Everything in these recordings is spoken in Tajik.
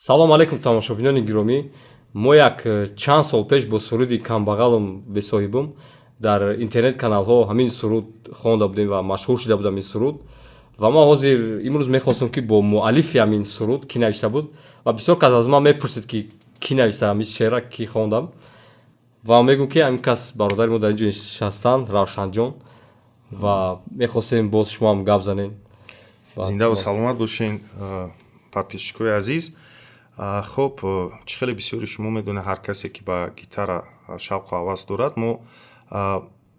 Салом алейкум тамошобинони гиромӣ. Мо як чанд сол пеш бо суруди Камбагалм бесоҳибум дар интернет каналҳо ҳамин суруд хонда будем ва машҳур шуда будам ин суруд. Ва мо ҳозир имрӯз мехостам ки бо муаллифи ҳамин суруд кӣ навишта буд ва бисёр кас аз ман мепурсед ки кӣ навишта ҳамин шеъра кӣ хондам ва мегӯм ки ҳамин кас бародари мо дар ин ҷо нишастанд, Равшан ҷон, ва мехостем боз шумоам гап занем. Зинда ва саломат бошен подписчикои азиз. Хоб, чӣ хеле бисёри шумо медонед ҳар касе ки ба гитара шавқу ҳавас дорад, мо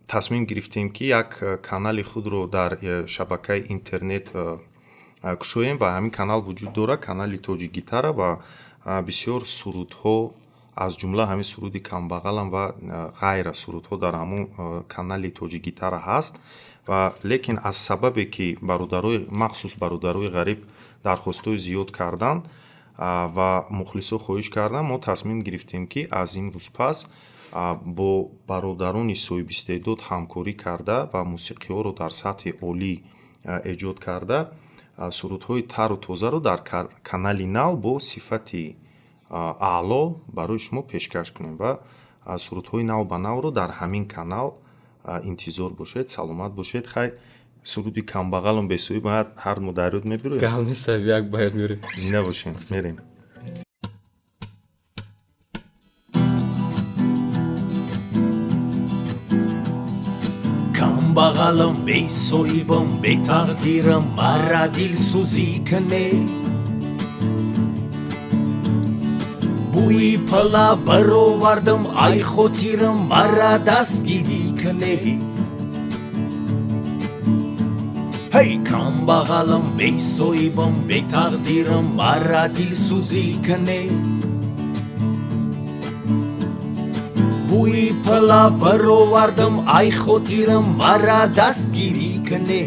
тасмим гирифтем ки як канали худро дар шабакаи интернет кушоем ва ҳамин канал вуҷуд дорад, канали тоҷи гитара ва бисёр сурудҳо аз ҷумла ҳамин суруди Камбагалм ва ғайра сурудҳо дар ҳамон канали тоҷи гитара ҳаст. Ва лекин аз сабабе ки махсус бародарои ғариб дархостҳои зиёд карданд ва мухлисо хоҳиш карданд, мо тасмим гирифтем ки аз имрӯз пас бо бародарони соҳибистеъдод ҳамкорӣ карда ва мусиқиҳоро дар сатҳи олӣ эҷод карда сурудҳои тару тозаро дар канали нав бо сифати аъло барои шумо пешкаш кунем ва сурудҳои нав ба навро дар ҳамин канал интизор бошед. Саломат бошед. Хай суруди Камбагалм бесоҳиб бояд ҳар мо дар ёд мебироем. Гап нест, як бояд мёрем. Зинда бошем. Мерем. Камбагалм бесоҳибам, бетақдирам, мара дилсӯзӣ кане. Бӯи пала баровардам, ай хотирам, мара дастгирӣ кане. Hey Камбагалм бесоҳибам, бетақдирам, мара дилсӯзӣ кане. Бӯи пала баровардам, ай хотирам, мара дастгирӣ кане.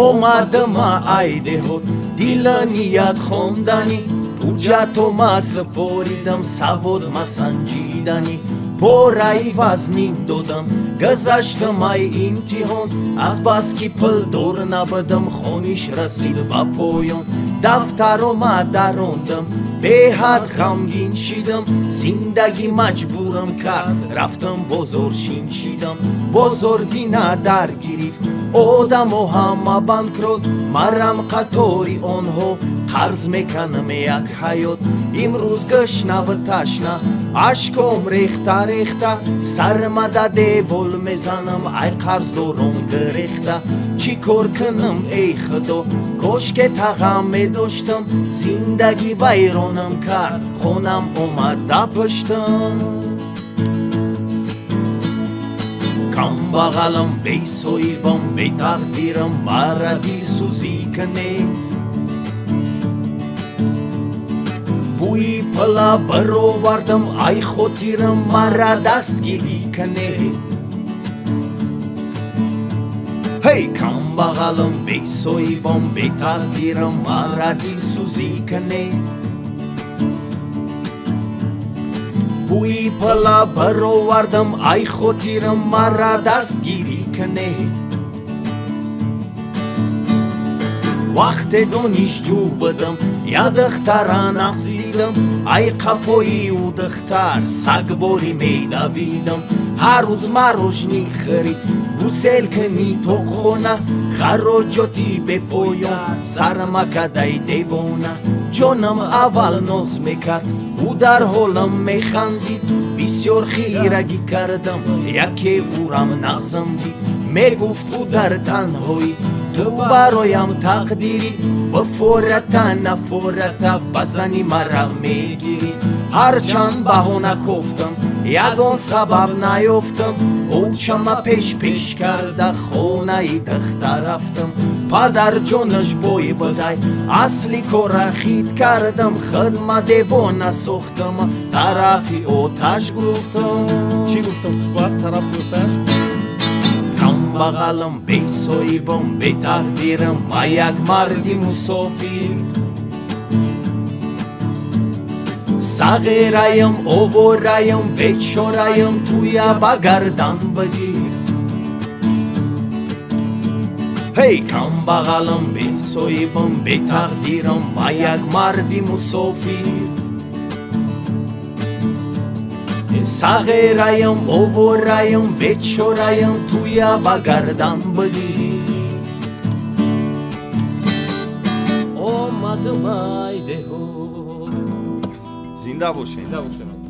омадама ай деҳот, дила ният хонданӣ, ҳуҷҷатома супоридам, саводма санҷиданӣ. пораи вазнин додам, гузаштам ай имтиҳон, аз бас ки пулдор набудам, хониш расид ба поён. дафтарома дарондам, беҳад ғамгин шидам, зиндагӣ маҷбурам кард, рафтам бозор шинчидам. бозор дина дар гирифт, одамо ҳама банкрот, марам қатори онҳо, қарз меканам як ҳаёт. имрӯз гашнаву ташна, ашком рехта рехта, сармада девол мезанам, ай қарздором гирехта. чӣ кор кунам эй худо, кош ке тағам медоштам, зиндагӣ вайронам кард, хонам омад да пуштам. Камбагалм бесоҳибам, бетақдирам, мара дилсӯзӣ кане. бӯи пила баровардам, ай хотирам, мара дастгирӣ кане. hey Камбагалм бесоҳибам, бетақдирам, мара дилсӯзӣ кане. бӯи пила баровардам, ай хотирам, мара дастгирӣ кане. вақте донишҷӯ будам, як духтара нағз дидам, ай қафои ӯ духтар сагборӣ медавидам. ҳар рӯз марожни хӯрид, гуселкани тоқхона, хароҷоти бепоён, сармакадай девона. ҷонам аввал ноз мекард, ӯ дар ҳолам механдид, бисёр хирагӣ кардам, яке ӯрам нағзам дид. мегуфт ӯ дар танҳоӣ, ту бароям тақдирӣ, бифората нафората ба зани мара мегирӣ. ҳарчанд баҳона кофтам, ягон сабаб наёфтам, овчама пеш пеш карда, хонаи духтар рафтам. падарҷонаш бой будай, асли кора хит кардам, хидма девона сохтам, тарафи оташ гуфтам. Чӣ гуфтам? Хушбахт тарафи оташ? Камбагалм бесоҳибам, бетақдирам, ма як марди мусофир. сағираям, овораям, бечораям, туя ба гардан бигир. هی کامباغالم به صایبم به تقدیرم ما یک مردی مسافر صغیرایم اوورایم بیچارایم توی با گردن بگیر اومدم ایده ها زنده باشین. زنده باشین.